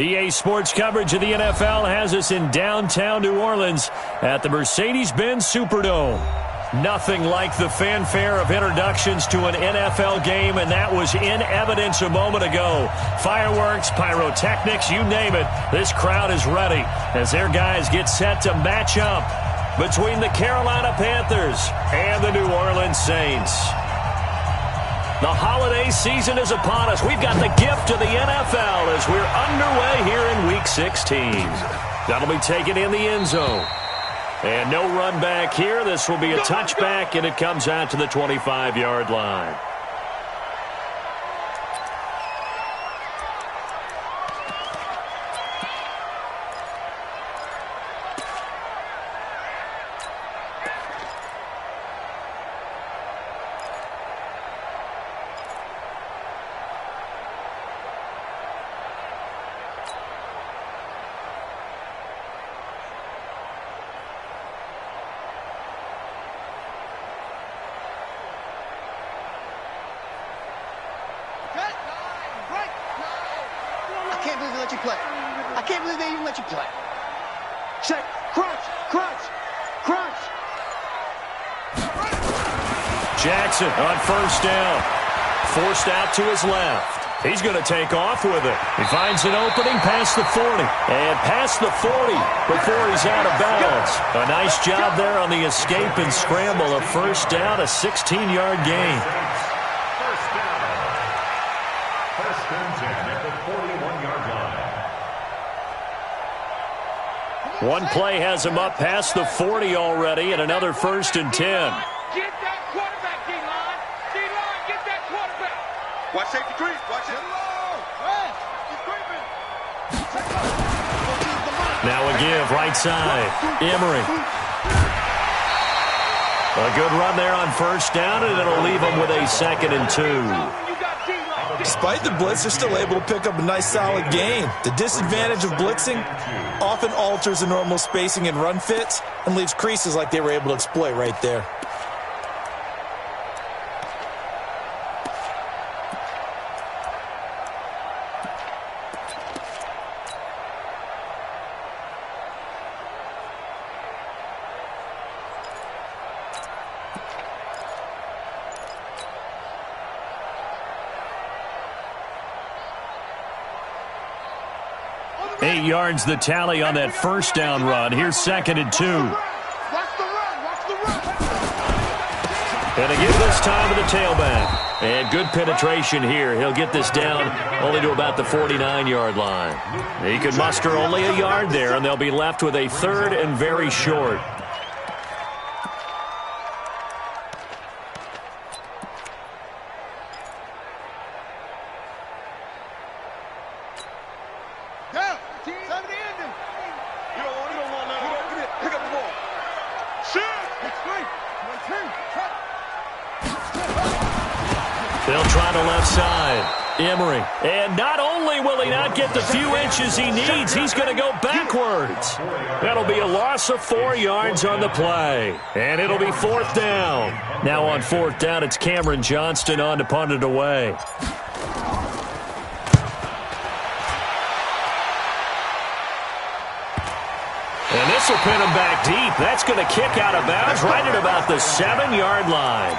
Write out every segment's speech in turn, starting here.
EA Sports coverage of the NFL has us in downtown New Orleans at the Mercedes-Benz Superdome. Nothing like the fanfare of introductions to an NFL game, and that was in evidence a moment ago. Fireworks, pyrotechnics, you name it. This crowd is ready as their guys get set to match up between the Carolina Panthers and the New Orleans Saints. The holiday season is upon us. We've got the gift of the NFL as we're underway here in Week 16. That'll be taken in the end zone. And no run back here. This will be a touchback, and it comes out to the 25-yard line. I can't believe they even let you play. Check. Crunch. Crunch. Crunch. Jackson on first down. Forced out to his left. He's going to take off with it. He finds an opening past the 40. And past the 40 before he's out of bounds. A nice job there on the escape and scramble. A first down, a 16-yard gain. First and 10 at the 41-yard line. One play has him up past the 40 already, and another first and 10. Get that quarterback, D-line. D-line, get that quarterback. Watch safety creep. Watch it. He's creeping. Now a give, right side. Emery. A good run there on first down, and it'll leave him with a 2nd and 2. Despite the blitz, they're still able to pick up a nice, solid gain. The disadvantage of blitzing often alters the normal spacing and run fits and leaves creases like they were able to exploit right there. Eight yards the tally on that first down run. Here's 2nd and 2. And a give this time to the tailback. And good penetration here. He'll get this down only to about the 49-yard line. He could muster only a yard there, and they'll be left with a 3rd and very short. They'll try to left side. Emery. And not only will he not get the few inches he needs, he's going to go backwards. That'll be a loss of 4 yards on the play. And it'll be 4th down. Now on 4th down, it's Cameron Johnston on to punt it away. And this will pin him back deep. That's going to kick out of bounds right at about the 7-yard line.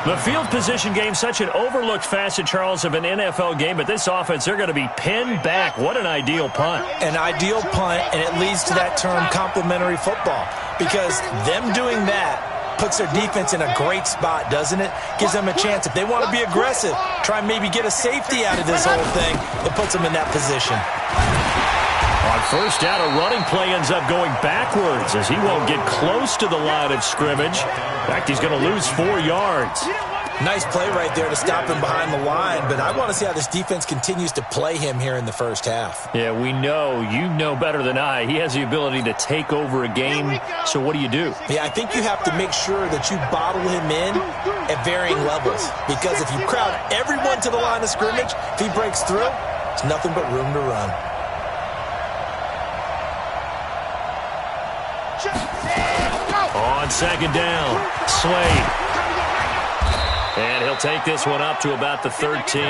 The field position game, such an overlooked facet, Charles, of an NFL game, but this offense, they're going to be pinned back. What an ideal punt. An ideal punt, and it leads to that term complementary football, because them doing that puts their defense in a great spot, doesn't it? Gives them a chance. If they want to be aggressive, try and maybe get a safety out of this whole thing, it puts them in that position. On first down, a running play ends up going backwards as he won't get close to the line of scrimmage. In fact, he's going to lose 4 yards. Nice play right there to stop him behind the line, but I want to see how this defense continues to play him here in the first half. Yeah, we know. You know better than I. He has the ability to take over a game, so what do you do? Yeah, I think you have to make sure that you bottle him in at varying levels, because if you crowd everyone to the line of scrimmage, if he breaks through, it's nothing but room to run. On 2nd down, Slade. And he'll take this one up to about the 13.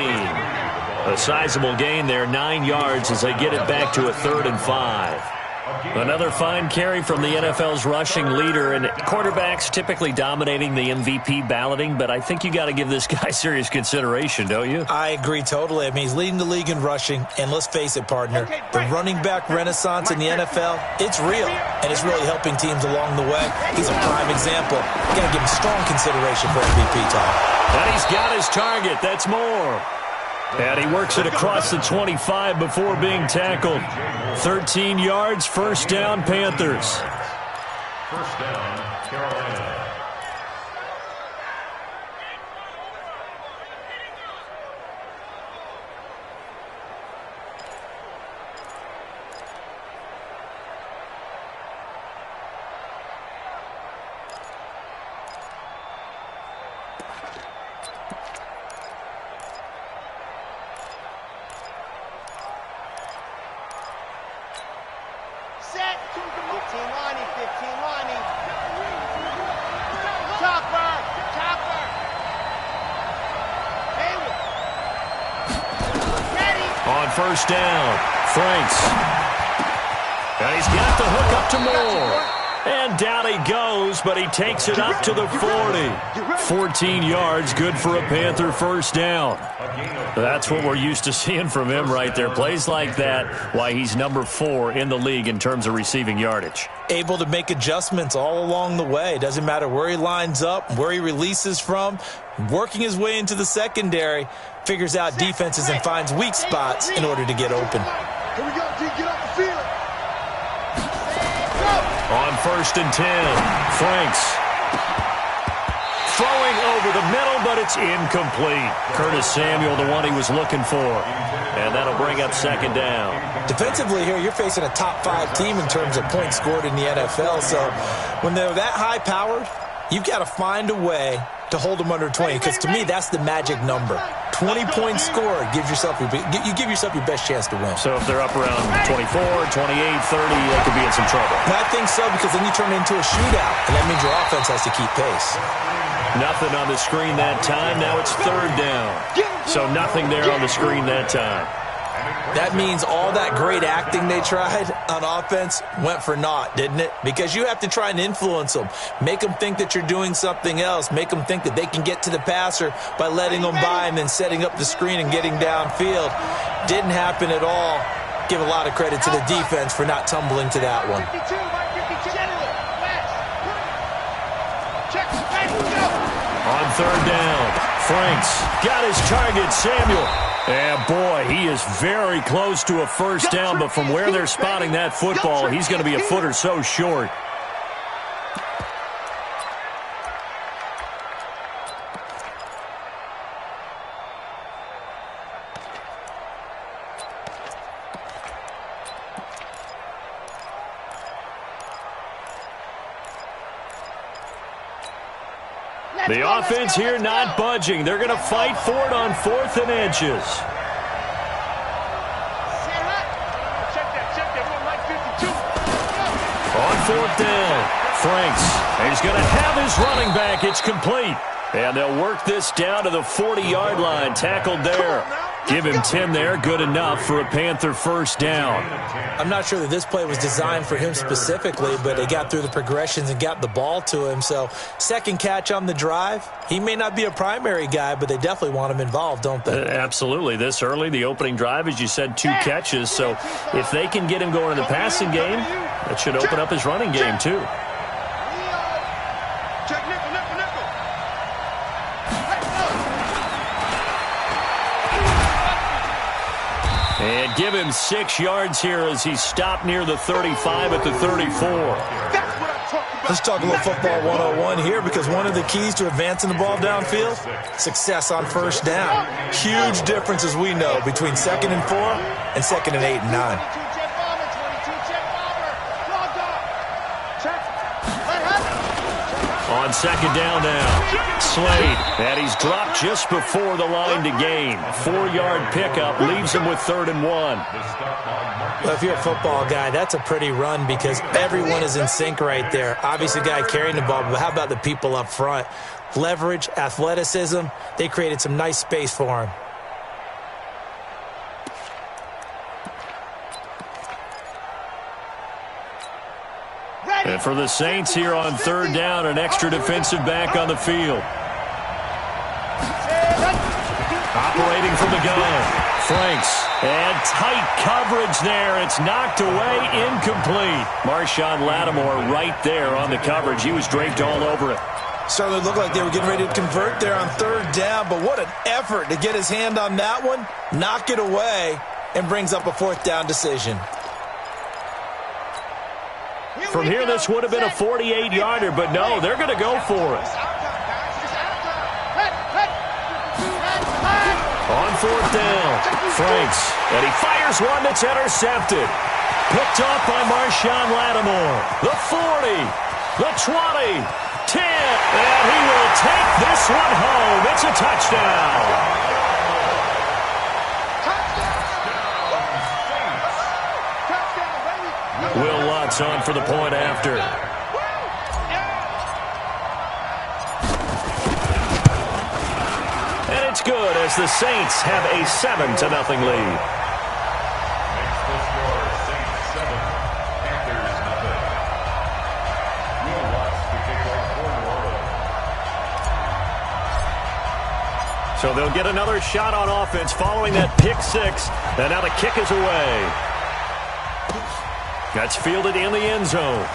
A sizable gain there, 9 yards as they get it back to a 3rd and 5. Another fine carry from the NFL's rushing leader, and quarterbacks typically dominating the MVP balloting, but I think you got to give this guy serious consideration, don't you? I agree totally. I mean, he's leading the league in rushing, and let's face it, partner, the running back renaissance in the NFL, it's real, and it's really helping teams along the way. He's a prime example. You got to give him strong consideration for MVP time. And he's got his target. That's more. And he works it across the 25 before being tackled. 13 yards, first down, Panthers. First down, Carolina. On first down, Franks. And he's got the hook up to Moore. And down he goes, but he takes it up to the 40. 14 yards, good for a Panther first down. That's what we're used to seeing from him right there. Plays like that, why he's number 4 in the league in terms of receiving yardage. Able to make adjustments all along the way. Doesn't matter where he lines up, where he releases from. Working his way into the secondary, figures out defenses and finds weak spots in order to get open. Here we go, D. Get off the field. On first and 10, Franks. Throwing over the middle, but it's incomplete. Curtis Samuel, the one he was looking for. And that'll bring up second down. Defensively here, you're facing a top 5 team in terms of points scored in the NFL. So when they're that high-powered, you've got to find a way to hold them under 20, because to me, that's the magic number. 20 points scored gives yourself you give yourself your best chance to win. So if they're up around 24, 28, 30, they could be in some trouble. And I think so, because then you turn it into a shootout, and that means your offense has to keep pace. Nothing on the screen that time. Now it's third down. So nothing there on the screen that time. That means all that great acting they tried on offense went for naught, didn't it? Because you have to try and influence them. Make them think that you're doing something else. Make them think that they can get to the passer by letting them by and then setting up the screen and getting downfield. Didn't happen at all. Give a lot of credit to the defense for not tumbling to that one. On third down, Franks got his target, Samuel. And boy, he is very close to a first down, but from where they're spotting that football, he's going to be a foot or so short. The offense here not budging. They're going to fight for it on 4th and inches. On 4th down, Franks. And he's going to have his running back. It's complete. And they'll work this down to the 40-yard line. Tackled there. Give him 10 there. Good enough for a Panther first down. I'm not sure that this play was designed for him specifically, but they got through the progressions and got the ball to him. So second catch on the drive. He may not be a primary guy, but they definitely want him involved, don't they? Absolutely. This early, the opening drive, as you said, 2 catches. So if they can get him going in the passing game, that should open up his running game too. And give him 6 yards here as he stopped near the 35 at the 34. Let's talk a little football 101 here, because one of the keys to advancing the ball downfield, success on first down. Huge difference, as we know, between 2nd and 4 and 2nd and 8 and 9. On second down now, Slade, and he's dropped just before the line to gain. 4-yard pickup leaves him with 3rd and 1. Well, if you're a football guy, that's a pretty run, because everyone is in sync right there. Obviously, the guy carrying the ball, but how about the people up front? Leverage, athleticism, they created some nice space for him. And for the Saints here on third down, an extra defensive back on the field. Operating from the gun, Franks. And tight coverage there. It's knocked away, incomplete. Marshawn Lattimore right there on the coverage. He was draped all over it. Certainly looked like they were getting ready to convert there on third down, but what an effort to get his hand on that one, knock it away, and brings up a fourth down decision. From here, this would have been a 48-yarder, but no, they're going to go for it. On fourth down, Franks, and he fires one that's intercepted. Picked off by Marshawn Lattimore. The 40, the 20, 10, and he will take this one home. It's a touchdown. Will Lutz on for the point after. And it's good as the Saints have a 7-0 lead. Makes the score Saints 7, Panthers 0. Will Lutz to kick off for New Orleans. So they'll get another shot on offense following that pick six. And now the kick is away. That's fielded in the end zone.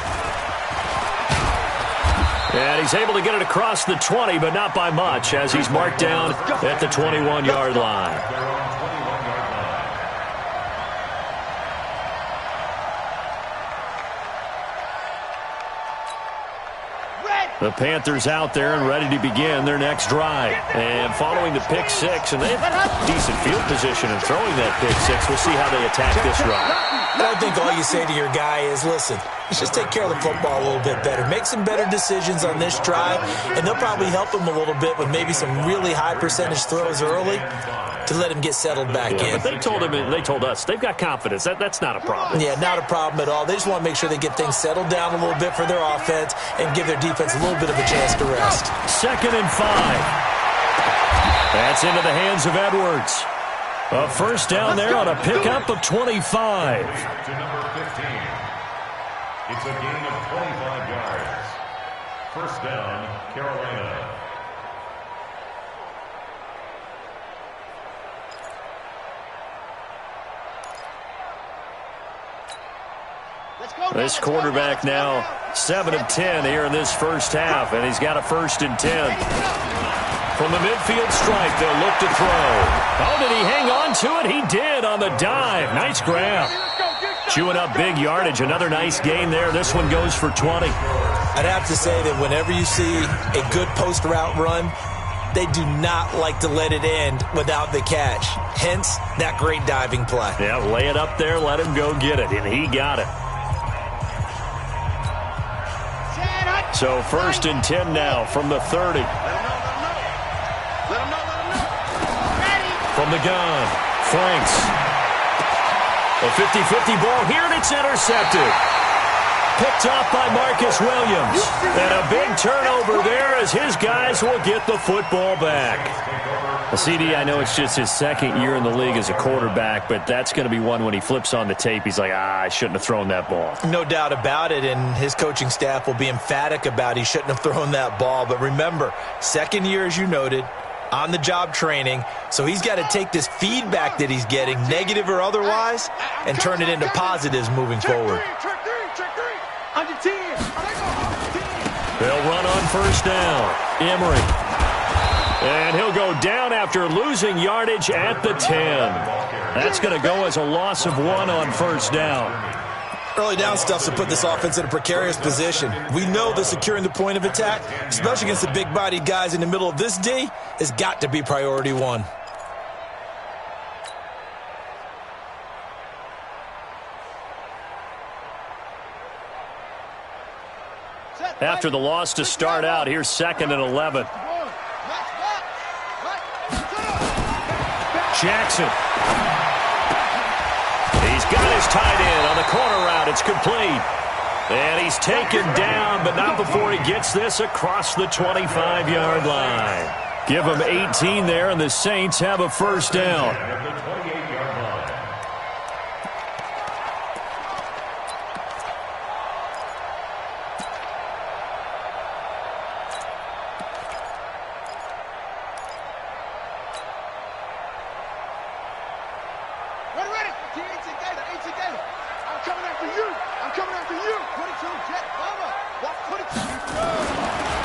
And he's able to get it across the 20, but not by much, as he's marked down at the 21-yard line. The Panthers out there and ready to begin their next drive. And following the pick six, and they have decent field position in throwing that pick six. We'll see how they attack this drive. And I think all you say to your guy is, listen, let's just take care of the football a little bit better. Make some better decisions on this drive, and they'll probably help him a little bit with maybe some really high percentage throws early to let him get settled back in. But they told him, they told us, they've got confidence. That's not a problem. Yeah, not a problem at all. They just want to make sure they get things settled down a little bit for their offense and give their defense a little bit of a chance to rest. 2nd and 5. That's into the hands of Edwards. A first down there on a pickup of 25. To number 15. It's a gain of 25 yards. First down, Carolina. This quarterback now 7 of 10 here in this first half, and he's got a 1st and 10. From the midfield stripe, they'll look to throw. Oh, did he hang on to it? He did on the dive. Nice grab. Chewing up big yardage. Another nice gain there. This one goes for 20. I'd have to say that whenever you see a good post route run, they do not like to let it end without the catch. Hence, that great diving play. Yeah, lay it up there, let him go get it, and he got it. So 1st and 10 now from the 30. From the gun, Franks. A 50-50 ball here, and it's intercepted. Picked off by Marcus Williams. And a big turnover there as his guys will get the football back. Well, CD, I know it's just his 2nd year in the league as a quarterback, but that's going to be one when he flips on the tape. He's like, I shouldn't have thrown that ball. No doubt about it, and his coaching staff will be emphatic about he shouldn't have thrown that ball. But remember, 2nd year, as you noted, on-the-job training, so he's got to take this feedback that he's getting, negative or otherwise, and turn it into positives moving forward. Under 10. They'll run on first down. Emery. And he'll go down after losing yardage at the 10. That's going to go as a loss of 1 on first down. Early down stuff's to put this offense in a precarious position. We know that securing the point of attack, especially against the big-bodied guys in the middle of this D, has got to be priority 1. After the loss to start out, here's 2nd and 11. Jackson. He's got his tight end on the corner route. It's complete. And he's taken down, but not before he gets this across the 25-yard line. Give him 18 there, and the Saints have a first down.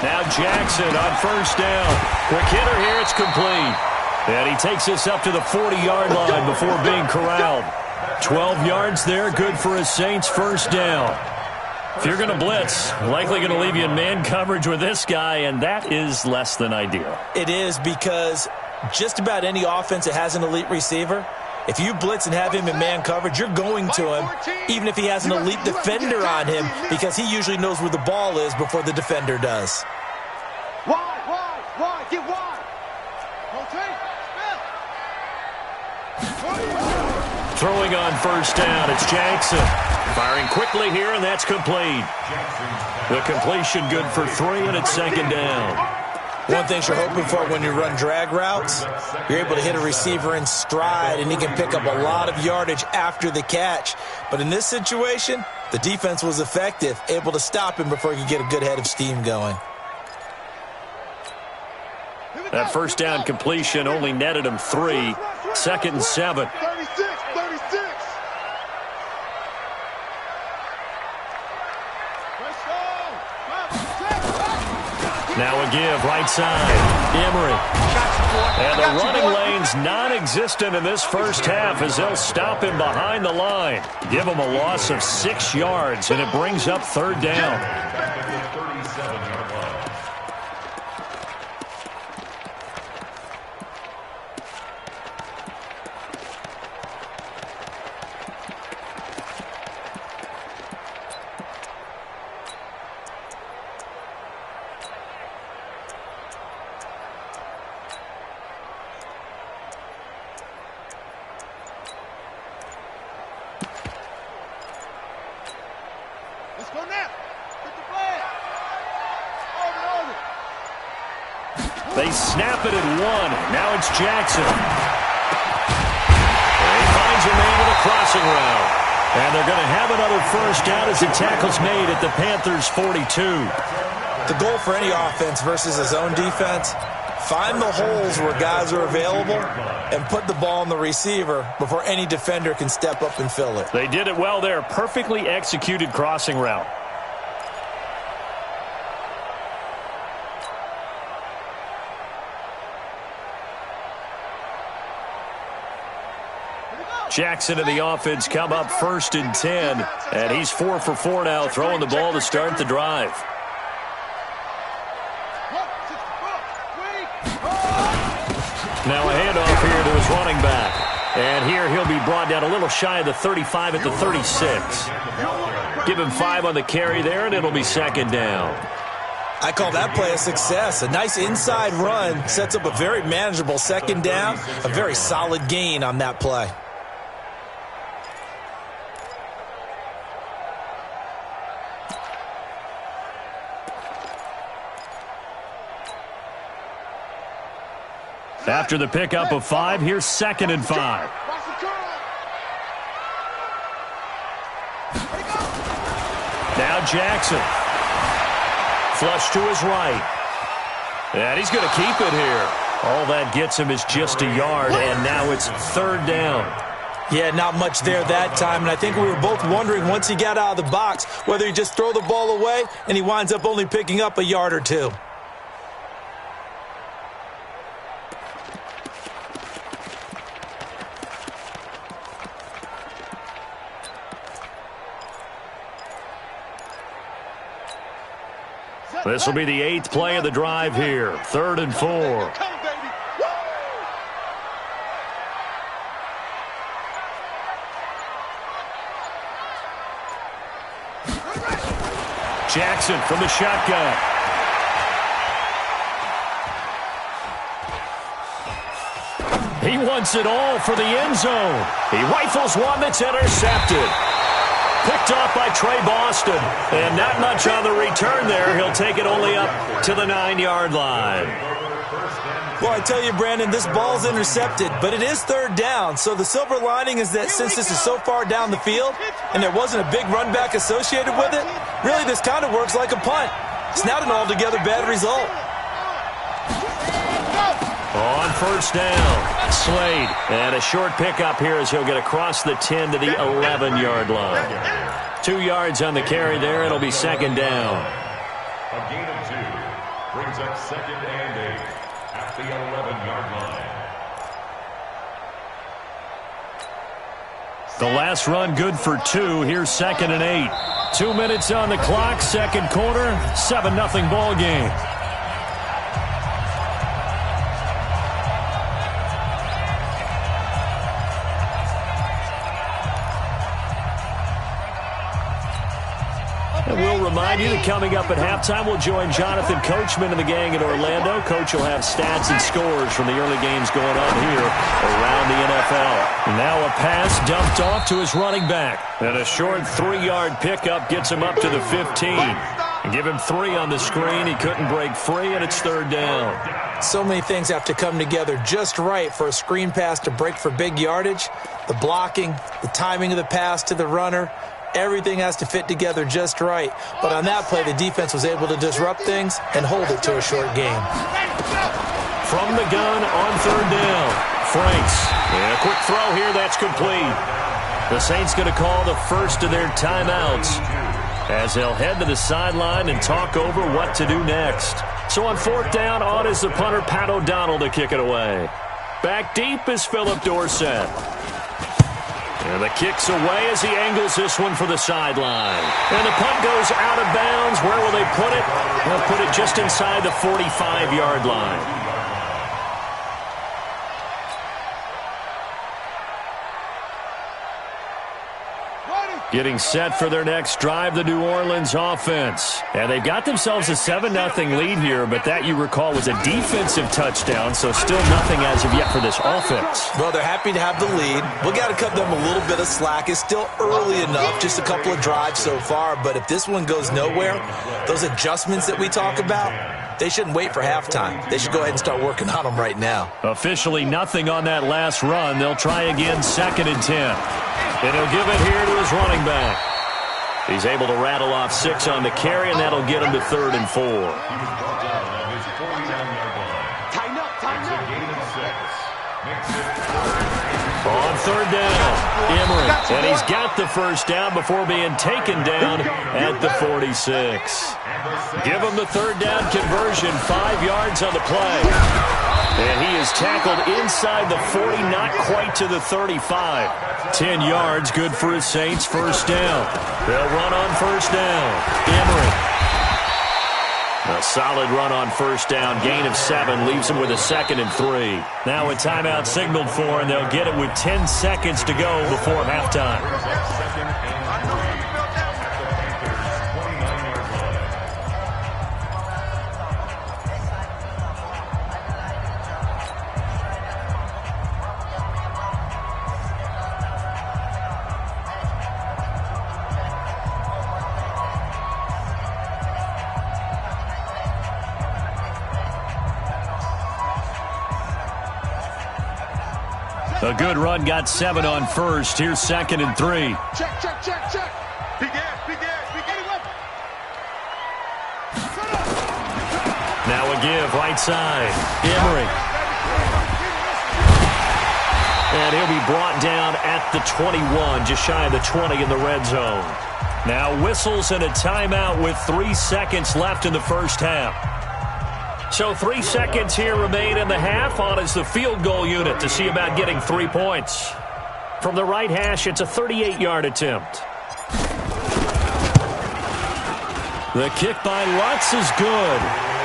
Now Jackson on first down. Quick hitter here, it's complete. And he takes this up to the 40-yard line before being corralled. 12 yards there, good for a Saints first down. If you're going to blitz, likely going to leave you in man coverage with this guy, and that is less than ideal. It is, because just about any offense that has an elite receiver, if you blitz and have him in man coverage, you're going to him, even if he has an elite defender on him, because he usually knows where the ball is before the defender does. Wide, get wide. Throwing on first down, it's Jackson. Firing quickly here, and that's complete. The completion good for 3, and it's second down. One thing you're hoping for when you run drag routes, you're able to hit a receiver in stride, and he can pick up a lot of yardage after the catch. But in this situation, the defense was effective, able to stop him before he could get a good head of steam going. That first down completion only netted him 3. Second and 7. 36. Now a give, right side. Emery. And the running lane's non-existent in this first half as they'll stop him behind the line. Give him a loss of 6 yards, and it brings up third down. They snap it at 1. Now it's Jackson. And he finds a man with a crossing route. And they're going to have another first down as the tackle's made at the Panthers' 42. The goal for any offense versus a zone defense, find the holes where guys are available and put the ball on the receiver before any defender can step up and fill it. They did it well there. Perfectly executed crossing route. Jackson and the offense come up first and 10, and he's 4 for 4 now, throwing the ball to start the drive. Now a handoff here to his running back, and here he'll be brought down a little shy of the 35 at the 36. Give him 5 on the carry there, and it'll be second down. I call that play a success. A nice inside run sets up a very manageable second down, a very solid gain on that play. After the pickup of 5, here's second and 5. Now Jackson. Flush to his right. And he's going to keep it here. All that gets him is just a yard, and now it's third down. Yeah, not much there that time, and I think we were both wondering once he got out of the box whether he just throw the ball away and he winds up only picking up a yard or 2. This will be the 8th play of the drive here. Third and 4. Jackson from the shotgun. He wants it all for the end zone. He rifles one that's intercepted. Picked off by Trey Boston. And not much on the return there. He'll take it only up to the 9-yard line. Well, I tell you, Brandon, this ball's intercepted, but it is third down. So the silver lining is that since this is so far down the field and there wasn't a big run back associated with it, really this kind of works like a punt. It's not an altogether bad result. On first down, Slade. And a short pickup here as he'll get across the 10 to the 11-yard line. 2 yards on the carry there. It'll be second down. A gain of 2 brings up second and 8 at the 11-yard line. The last run good for 2. Here's second and 8. 2 minutes on the clock, second quarter, 7-0 ball game. And we'll remind you that coming up at halftime, we'll join Jonathan Coachman and the gang in Orlando. Coach will have stats and scores from the early games going on here around the NFL. Now a pass dumped off to his running back. And a short 3-yard pickup gets him up to the 15. And give him 3 on the screen. He couldn't break free, and it's third down. So many things have to come together just right for a screen pass to break for big yardage. The blocking, the timing of the pass to the runner, everything has to fit together just right. But on that play, the defense was able to disrupt things and hold it to a short game. From the gun on third down, Franks. And a quick throw here, that's complete. The Saints going to call the first of their timeouts as they'll head to the sideline and talk over what to do next. So on fourth down, on is the punter, Pat O'Donnell, to kick it away. Back deep is Philip Dorsett. And the kick's away as he angles this one for the sideline. And the punt goes out of bounds. Where will they put it? They'll put it just inside the 45-yard line. Getting set for their next drive, the New Orleans offense. And they've got themselves a 7-0 lead here, but that, you recall, was a defensive touchdown, so still nothing as of yet for this offense. Well, they're happy to have the lead. We got to cut them a little bit of slack. It's still early enough, just a couple of drives so far, but if this one goes nowhere, those adjustments that we talk about, they shouldn't wait for halftime. They should go ahead and start working on them right now. Officially nothing on that last run. They'll try again, second and 10. And he'll give it here to his running back. He's able to rattle off 6 on the carry, and that'll get him to third and 4. He was brought down on his 49-yard line. Tighten up, tighten up. It's a gain of 6. Makes it On third down, Emery. And he's got the first down before being taken down at the 46. Give him the third down conversion, 5 yards on the play. And he is tackled inside the 40, not quite to the 35. 10 yards, good for his Saints, first down. They'll run on first down. Emery. A solid run on first down, gain of 7, leaves him with a second and 3. Now a timeout signaled for, and they'll get it with 10 seconds to go before halftime. A good run, got 7 on first. Here's second and 3. Check, check, check, check. Big ass, big ass, big ass. Now a give, right side. Emery. And he'll be brought down at the 21, just shy of the 20 in the red zone. Now whistles and a timeout with 3 seconds left in the first half. So 3 seconds here remain in the half. On is the field goal unit to see about getting 3 points. From the right hash, it's a 38-yard attempt. The kick by Lutz is good.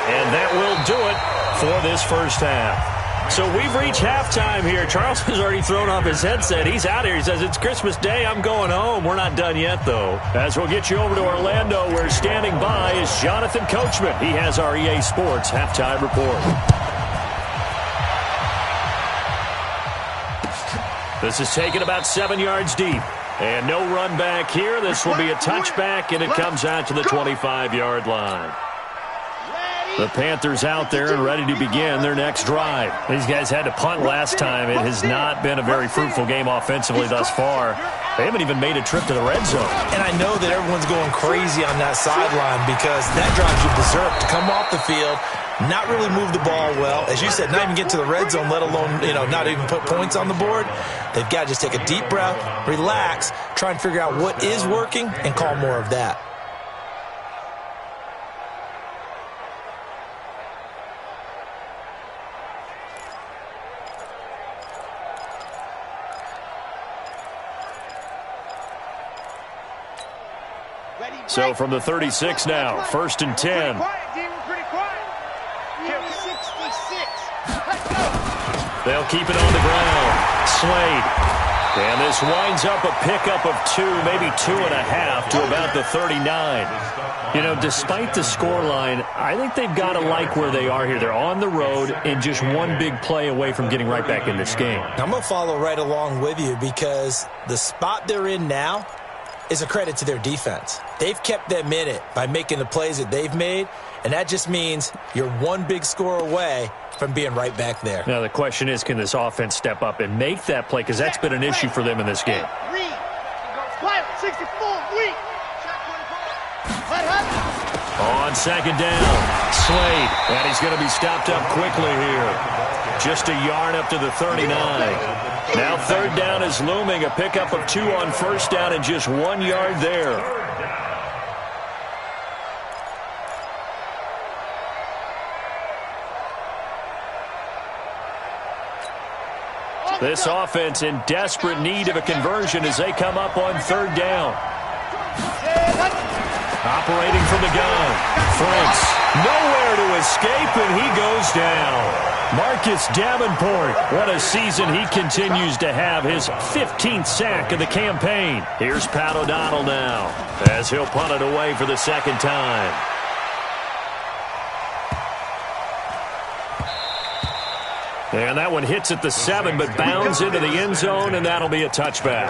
And that will do it for this first half. So we've reached halftime here. Charles has already thrown off his headset. He's out here. He says, it's Christmas Day. I'm going home. We're not done yet, though. As we'll get you over to Orlando, where standing by is Jonathan Coachman. He has our EA Sports halftime report. This is taken about 7 yards deep. And no run back here. This will be a touchback, and it comes out to the 25-yard line. The Panthers out there and ready to begin their next drive. These guys had to punt last time. It has not been a very fruitful game offensively thus far. They haven't even made a trip to the red zone. And I know that everyone's going crazy on that sideline because that drives you berserk to come off the field, not really move the ball well. As you said, not even get to the red zone, let alone, not even put points on the board. They've got to just take a deep breath, relax, try and figure out what is working, and call more of that. So from the 36 now, 1st and 10. Pretty quiet. 66. Let's go. They'll keep it on the ground. Slade. And this winds up a pickup of 2, maybe 2.5 to about the 39. Despite the scoreline, I think they've got to like where they are here. They're on the road and just one big play away from getting right back in this game. I'm going to follow right along with you because the spot they're in now is a credit to their defense. They've kept them in it by making the plays that they've made, and that just means you're one big score away from being right back there. Now the question is, can this offense step up and make that play? Because that's been an issue for them in this game. 64, read. On 2nd down, Slade. And he's going to be stopped up quickly here. Just a yard up to the 39. Now 3rd down is looming. A pickup of 2 on 1st down and just 1 yard there. This offense in desperate need of a conversion as they come up on 3rd down. Operating from the gun. Franks nowhere to escape, and he goes down. Marcus Davenport, what a season he continues to have, his 15th sack of the campaign. Here's Pat O'Donnell now as he'll punt it away for the 2nd time. And that one hits at the 7, but bounds into the end zone, and that'll be a touchback.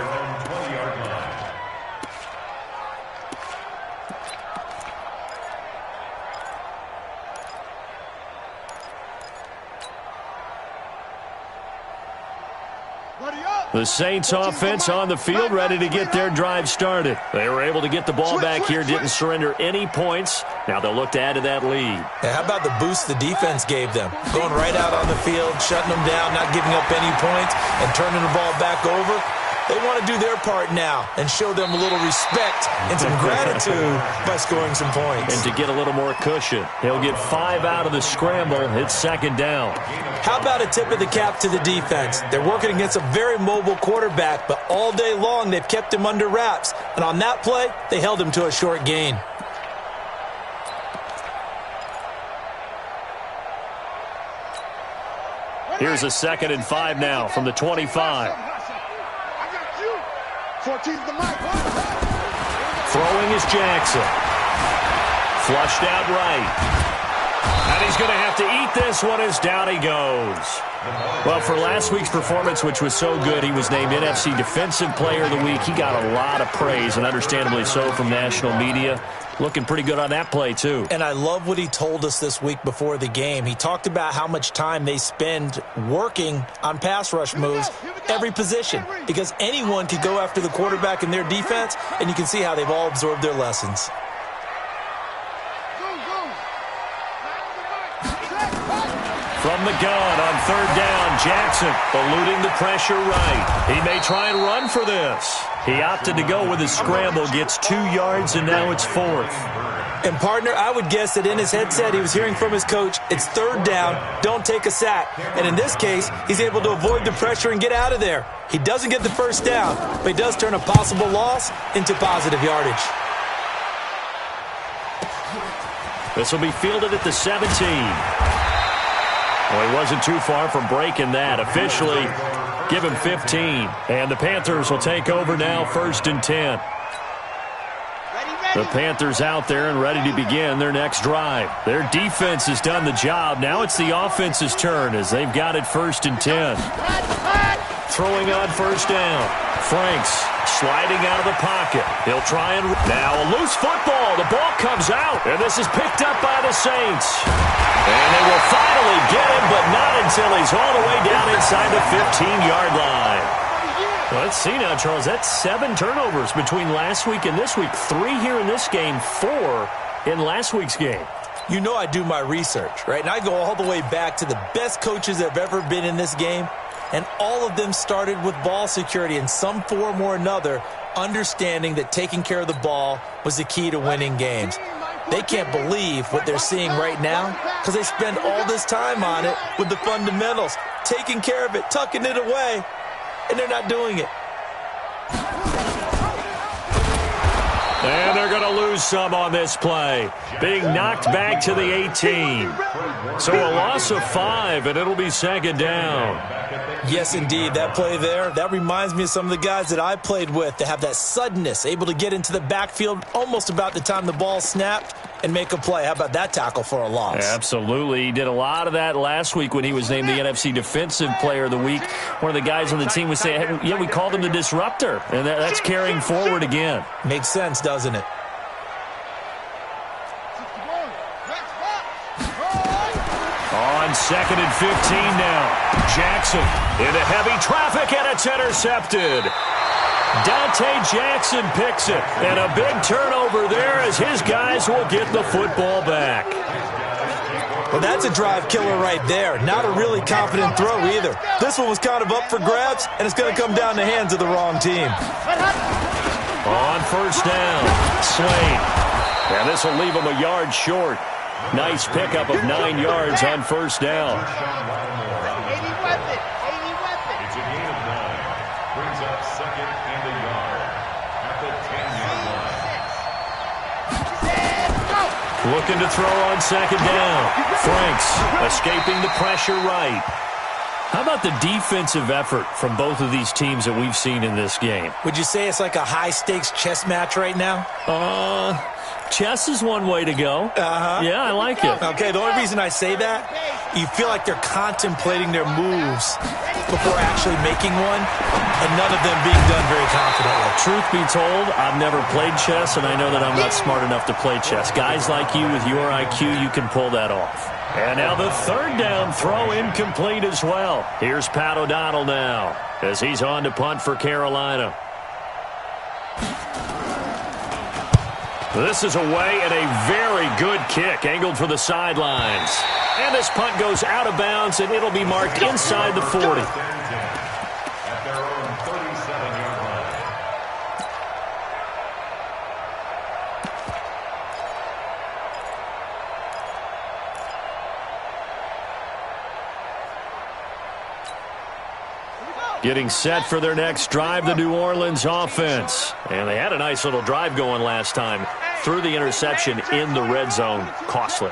The Saints offense on the field, ready to get their drive started. They were able to get the ball back here, didn't surrender any points. Now they'll look to add to that lead. Yeah, how about the boost the defense gave them? Going right out on the field, shutting them down, not giving up any points, and turning the ball back over. They want to do their part now and show them a little respect and some gratitude by scoring some points. And to get a little more cushion, he'll get 5 out of the scramble. It's 2nd down. How about a tip of the cap to the defense? They're working against a very mobile quarterback, but all day long they've kept him under wraps. And on that play, they held him to a short gain. Here's a 2nd and 5 now from the 25. 14's the mic. Throwing is Jackson. Flushed out right. And he's going to have to eat this one as down he goes. Well, for last week's performance, which was so good, he was named NFC Defensive Player of the Week. He got a lot of praise, and understandably so, from national media. Looking pretty good on that play, too. And I love what he told us this week before the game. He talked about how much time they spend working on pass rush moves, every position, because anyone could go after the quarterback in their defense, and you can see how they've all absorbed their lessons. From the gun on 3rd down, Jackson eluding the pressure right. He may try and run for this. He opted to go with his scramble, gets 2 yards, and now it's 4th. And, partner, I would guess that in his headset he was hearing from his coach, it's 3rd down, don't take a sack. And in this case, he's able to avoid the pressure and get out of there. He doesn't get the 1st down, but he does turn a possible loss into positive yardage. This will be fielded at the 17. Well, he wasn't too far from breaking that. Officially, give him 15. And the Panthers will take over now, 1st and 10. The Panthers out there and ready to begin their next drive. Their defense has done the job. Now it's the offense's turn as they've got it 1st and 10. Throwing on 1st down. Franks sliding out of the pocket. He'll try and... Now a loose football. The ball comes out. And this is picked up by the Saints. And they will finally get him, but not until he's all the way down inside the 15-yard line. Well, let's see now, Charles. That's 7 turnovers between last week and this week. 3 here in this game, 4 in last week's game. You know I do my research, right? And I go all the way back to the best coaches that have ever been in this game, and all of them started with ball security in some form or another, understanding that taking care of the ball was the key to winning games. They can't believe what they're seeing right now because they spend all this time on it with the fundamentals, taking care of it, tucking it away, and they're not doing it. And they're going to lose some on this play. Being knocked back to the 18. So a loss of 5, and it'll be second down. Yes, indeed. That play there, that reminds me of some of the guys that I played with that have that suddenness, able to get into the backfield almost about the time the ball snapped and make a play. How about that tackle for a loss? Absolutely. He did a lot of that last week when he was named the NFC Defensive Player of the Week. One of the guys on the team would say, hey, yeah, we called him the disruptor. And that's carrying forward again. Makes sense, doesn't it? On 2nd and 15 now. Jackson into heavy traffic, and it's intercepted. Dante Jackson picks it, and a big turnover there as his guys will get the football back. Well, that's a drive killer right there. Not a really confident throw either. This one was kind of up for grabs, and it's going to come down the hands of the wrong team. On first down, Slade. And this will leave him a yard short. Nice pickup of 9 yards on first down. It's a gain of 9. Brings up 2nd and a yard at the 10-yard line. Looking to throw on 2nd down. Franks escaping the pressure right. How about the defensive effort from both of these teams that we've seen in this game? Would you say it's like a high-stakes chess match right now? Chess is one way to go. Yeah, I like it. Okay, the only reason I say that, you feel like they're contemplating their moves before actually making one, and none of them being done very confidently. Truth be told, I've never played chess, and I know that I'm not smart enough to play chess. Guys like you with your IQ, you can pull that off. And now the 3rd down throw incomplete as well. Here's Pat O'Donnell now as he's on to punt for Carolina. This is away and a very good kick angled for the sidelines. And this punt goes out of bounds, and it'll be marked inside the 40. At their own 37-yard line. Getting set for their next drive, the New Orleans offense. And they had a nice little drive going last time. Threw the interception in the red zone. Costly.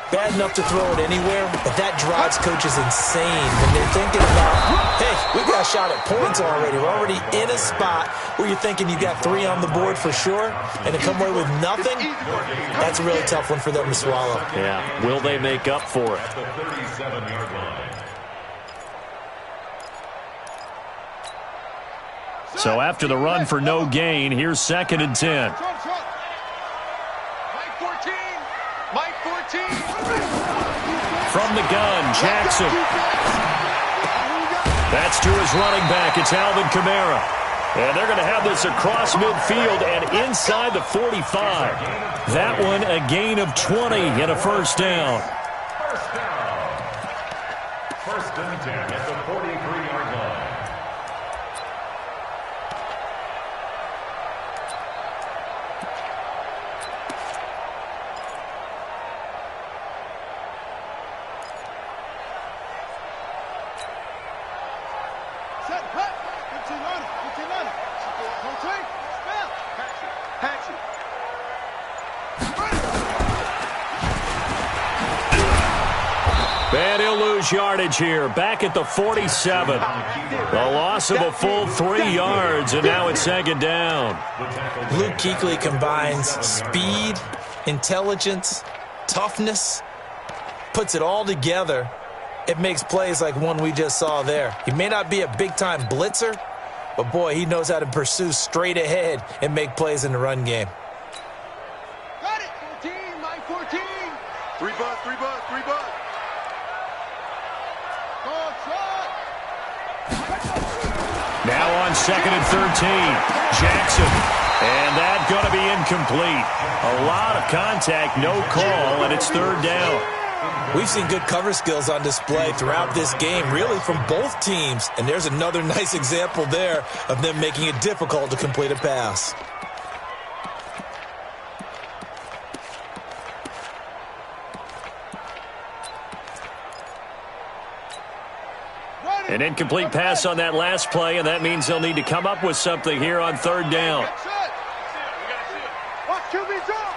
Bad enough to throw it anywhere, but that drives coaches insane when they're thinking about, hey, we got a shot at points already. We're already in a spot where you're thinking you got 3 on the board for sure, and to come away with nothing, that's a really tough one for them to swallow. Yeah, will they make up for it? At the 37-yard line. So after the run for no gain, here's 2nd and 10. Mike 14. From the gun, Jackson. That's to his running back. It's Alvin Kamara. And they're going to have this across midfield and inside the 45. That one a gain of 20 and a first down. First down. 1st and 10 at the 43-yard line. And he'll lose yardage here. Back at the 47. A loss of a full 3 yards, and now it's 2nd down. Luke Kuechly combines speed, intelligence, toughness, puts it all together. It makes plays like one we just saw there. He may not be a big-time blitzer, but, boy, he knows how to pursue straight ahead and make plays in the run game. Got it. 14, Mike 14. 3 bucks, 3 bucks, 3 bucks. Now on 2nd and 13. Jackson. And that's going to be incomplete. A lot of contact, no call, and it's 3rd down. We've seen good cover skills on display throughout this game, really from both teams. And there's another nice example there of them making it difficult to complete a pass. An incomplete pass on that last play, and that means they'll need to come up with something here on 3rd down. Watch QB's up.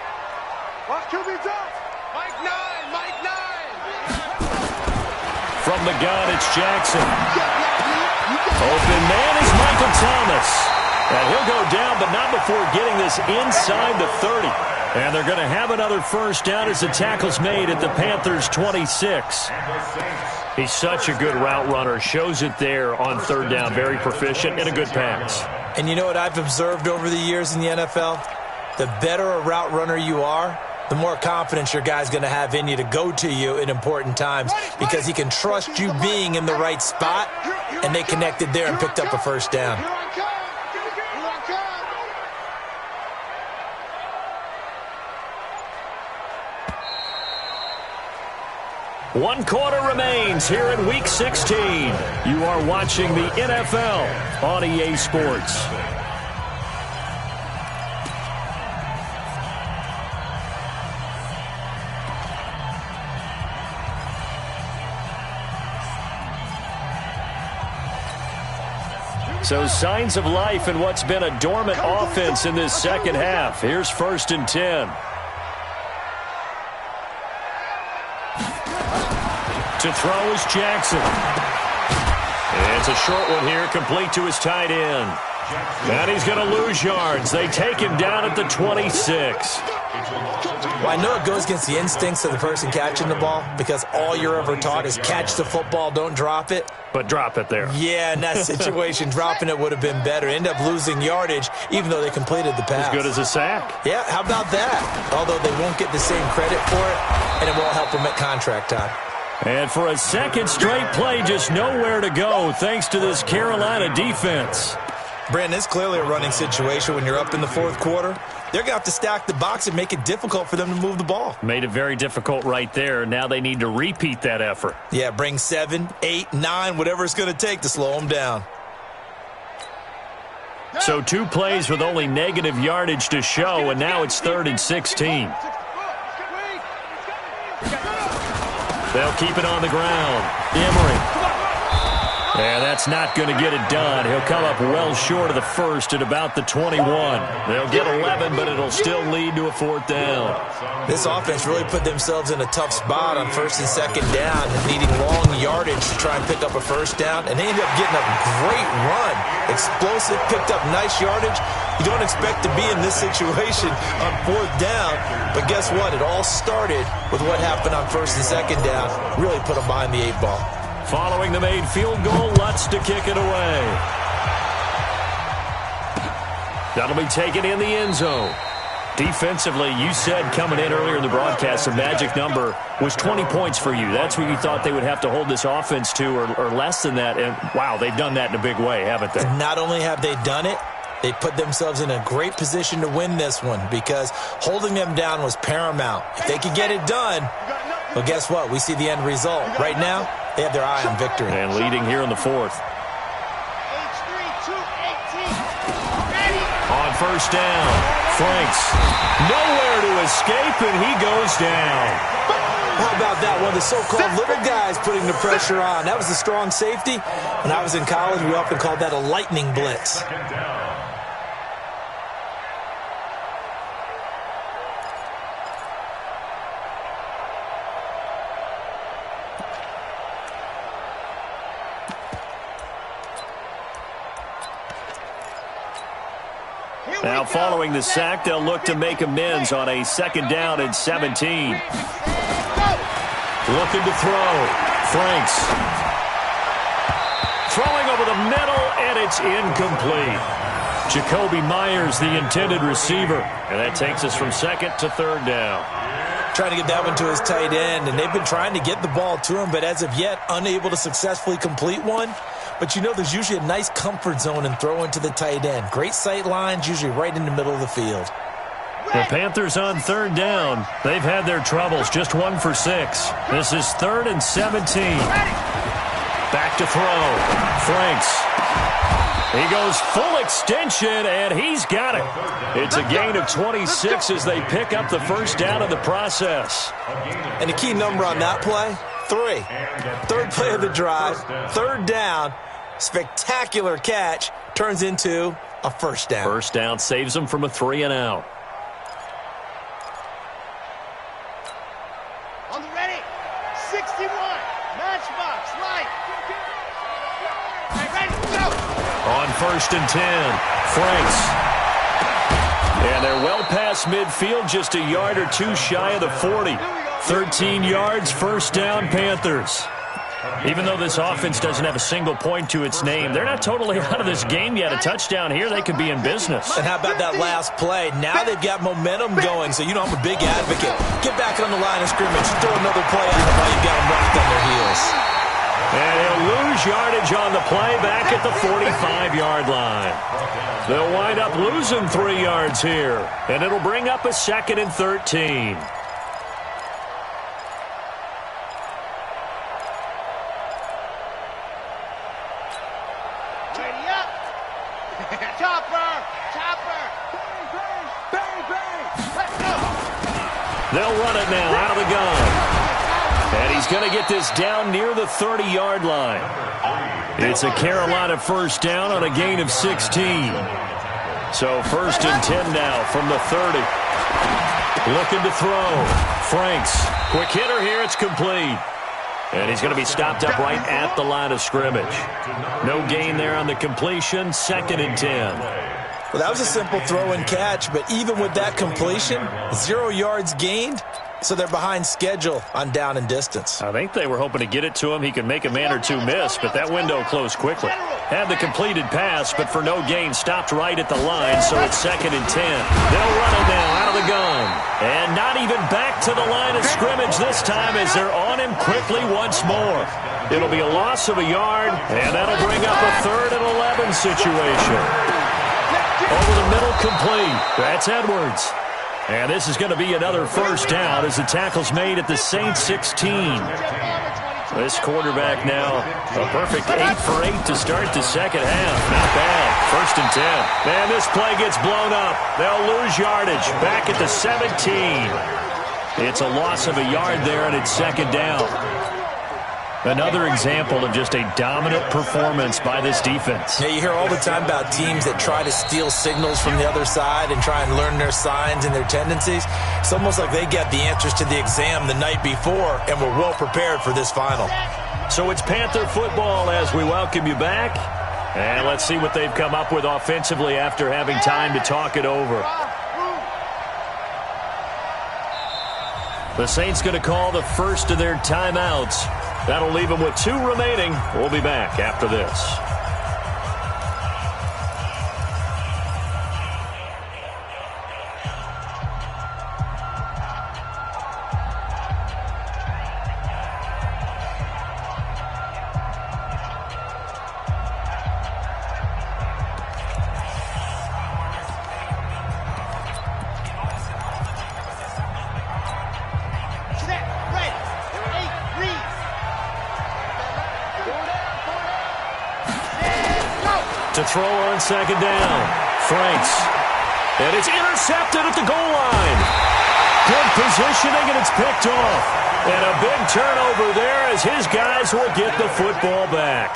Watch QB's up. Mike 9. Mike 9. From the gun, it's Jackson. Open man is Michael Thomas. And he'll go down, but not before getting this inside the 30. And they're going to have another first down as the tackle's made at the Panthers' 26. He's such a good route runner. Shows it there on 3rd down. Very proficient and a good pass. And you know what I've observed over the years in the NFL? The better a route runner you are, the more confidence your guy's going to have in you to go to you in important times because he can trust you being in the right spot, and they connected there and picked up a first down. One quarter remains here in Week 16. You are watching the NFL on EA Sports. So signs of life in what's been a dormant offense in this second half. Here's 1st and 10. To throw is Jackson. It's a short one here, complete to his tight end. And he's going to lose yards. They take him down at the 26. Well, I know it goes against the instincts of the person catching the ball because all you're ever taught is catch the football, don't drop it. But drop it there. Yeah, in that situation, dropping it would have been better. End up losing yardage, even though they completed the pass. As good as a sack. Yeah, how about that? Although they won't get the same credit for it, and it won't help them at contract time. And for a second straight play, just nowhere to go thanks to this Carolina defense. Brandon, it's clearly a running situation when you're up in the 4th quarter. They're going to have to stack the box and make it difficult for them to move the ball. Made it very difficult right there. Now they need to repeat that effort. Yeah, bring 7, 8, 9, whatever it's going to take to slow them down. So 2 plays with only negative yardage to show, and now it's 3rd and 16. They'll keep it on the ground. Emery. And that's not going to get it done. He'll come up well short of the first at about the 21. They'll get 11, but it'll still lead to a 4th down. This offense really put themselves in a tough spot on 1st and 2nd down, needing long yardage to try and pick up a first down, and they ended up getting a great run. Explosive, picked up nice yardage. You don't expect to be in this situation on 4th down, but guess what? It all started with what happened on 1st and 2nd down. Really put them behind the 8 ball. Following the made field goal, Lutz to kick it away. That'll be taken in the end zone. Defensively, you said coming in earlier in the broadcast, the magic number was 20 points for you. That's what you thought they would have to hold this offense to, or less than that. And, wow, they've done that in a big way, haven't they? Not only have they done it, they put themselves in a great position to win this one because holding them down was paramount. If they could get it done, well, guess what? We see the end result. Right now, they have their eye on victory. And leading here in the 4th. On 1st down, Franks. Nowhere to escape, and he goes down. How about that? One of the so-called little guys putting the pressure on. That was the strong safety. When I was in college, we often called that a lightning blitz. Now following the sack, they'll look to make amends on a 2nd down and 17. Looking to throw. Franks. Throwing over the middle, and it's incomplete. Jacoby Myers, the intended receiver. And that takes us from 2nd to 3rd down. Trying to get that one to his tight end, and they've been trying to get the ball to him, but as of yet, unable to successfully complete one. but you know there's usually a nice comfort zone in throwing to the tight end. Great sight lines, usually right in the middle of the field. The Panthers on third down. They've had their troubles, just 1 for 6. This is 3rd and 17. Back to throw. Franks. He goes full extension, and he's got it. It's a gain of 26 as they pick up the first down in the process. And the key number on that play, 3. Third play of the drive, 3rd down, spectacular catch, turns into a first down. First down saves them from a 3 and out. On the ready. 61. Matchbox. Right. Ready. Go. On 1st and 10, Franks. And they're well past midfield, just a yard or 2 shy of the 40. 13 yards, first down, Panthers. Even though this offense doesn't have a single point to its name, they're not totally out of this game yet. A touchdown here, they could be in business. And how about that last play? Now they've got momentum going, so you know I'm a big advocate. Get back on the line of scrimmage, throw another play at them while you've got them wrapped on their heels. And he'll lose yardage on the play back at the 45-yard line. They'll wind up losing 3 yards here, and it'll bring up a 2nd and 13. Ready up. Chopper. Chopper. Bang, bang. Let's go. They'll run it now out of the gun. And he's going to get this down near the 30-yard line. It's a Carolina first down on a gain of 16. So 1st and 10 now from the 30. Looking to throw. Franks. Quick hitter here. It's complete. And he's going to be stopped up right at the line of scrimmage. No gain there on the completion. 2nd and 10. Well, that was a simple throw and catch, but even with that completion, 0 yards gained, so they're behind schedule on down and distance. I think they were hoping to get it to him. He could make a man or 2 miss, but that window closed quickly. Had the completed pass, but for no gain, stopped right at the line, so it's 2nd and 10. They'll run it now out of the gun. And not even back to the line of scrimmage this time as they're on him quickly once more. It'll be a loss of a yard, and that'll bring up a 3rd and 11 situation. Over the middle, complete. That's Edwards. And this is going to be another first down as the tackle's made at the Saints 16. This quarterback now, a perfect 8 for 8 to start the second half. Not bad. 1st and 10. And this play gets blown up. They'll lose yardage. Back at the 17. It's a loss of a yard there, and it's 2nd down. Another example of just a dominant performance by this defense. Yeah, you hear all the time about teams that try to steal signals from the other side and try and learn their signs and their tendencies. It's almost like they get the answers to the exam the night before and were well prepared for this final. So it's Panther football as we welcome you back. And let's see what they've come up with offensively after having time to talk it over. The Saints going to call the first of their timeouts. That'll leave them with 2 remaining. We'll be back after this. To throw on 2nd down. Franks. And it's intercepted at the goal line. Good positioning, and it's picked off. And a big turnover there as his guys will get the football back.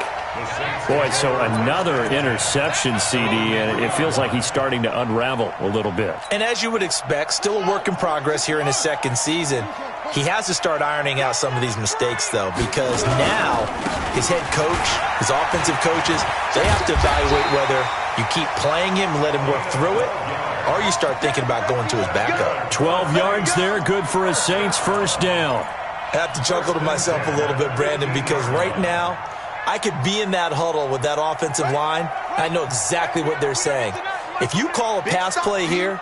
Boy, so another interception, CD, and it feels like he's starting to unravel a little bit. And as you would expect, still a work in progress here in his 2nd season. He has to start ironing out some of these mistakes, though, because now his head coach, his offensive coaches, they have to evaluate whether you keep playing him and let him work through it, or you start thinking about going to his backup. 12 yards there, good for a Saints first down. I have to chuckle to myself a little bit, Brandon, because right now I could be in that huddle with that offensive line. I know exactly what they're saying. If you call a pass play here,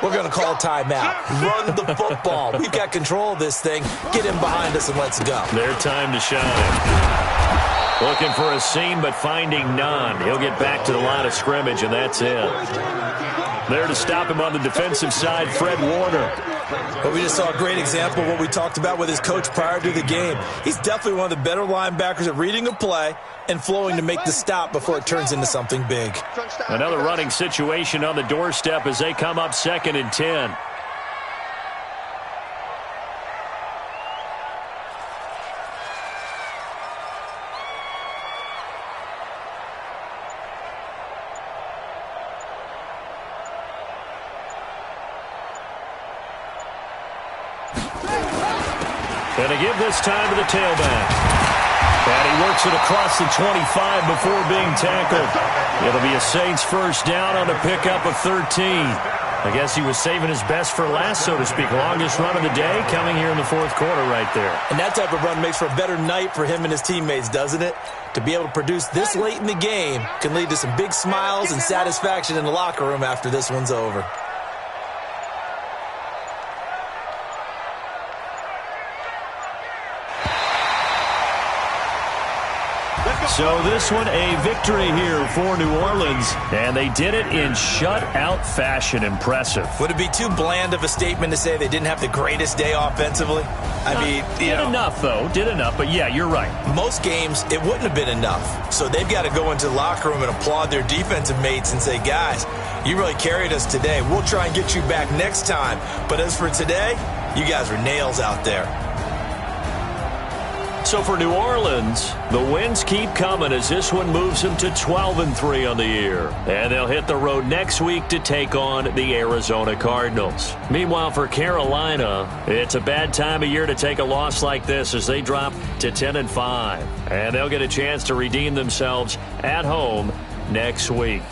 we're going to call a timeout. Run the football. We've got control of this thing. Get him behind us and let's go. Their time to shine. Looking for a seam, but finding none. He'll get back to the line of scrimmage, and that's it. There to stop him on the defensive side, Fred Warner. But we just saw a great example of what we talked about with his coach prior to the game. He's definitely one of the better linebackers at reading a play and flowing to make the stop before it turns into something big. Another running situation on the doorstep as they come up 2nd and 10. And to give this time to the tailback. And he works it across the 25 before being tackled. It'll be a Saints first down on a pickup of 13. I guess he was saving his best for last, so to speak. Longest run of the day coming here in the 4th quarter right there. And that type of run makes for a better night for him and his teammates, doesn't it? To be able to produce this late in the game can lead to some big smiles and satisfaction in the locker room after this one's over. So this one a victory here for New Orleans, and they did it in shutout fashion. Impressive. Would it be too bland of a statement to say they didn't have the greatest day offensively? I mean, did enough, though. Did enough, but yeah, you're right. Most games, it wouldn't have been enough. So they've got to go into the locker room and applaud their defensive mates and say, guys, you really carried us today. We'll try and get you back next time. But as for today, you guys were nails out there. So for New Orleans, the wins keep coming as this one moves them to 12-3 on the year. And they'll hit the road next week to take on the Arizona Cardinals. Meanwhile, for Carolina, it's a bad time of year to take a loss like this as they drop to 10-5. And they'll get a chance to redeem themselves at home next week.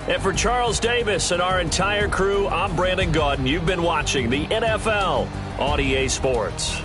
And for Charles Davis and our entire crew, I'm Brandon Gaudin. You've been watching the NFL on EA Sports.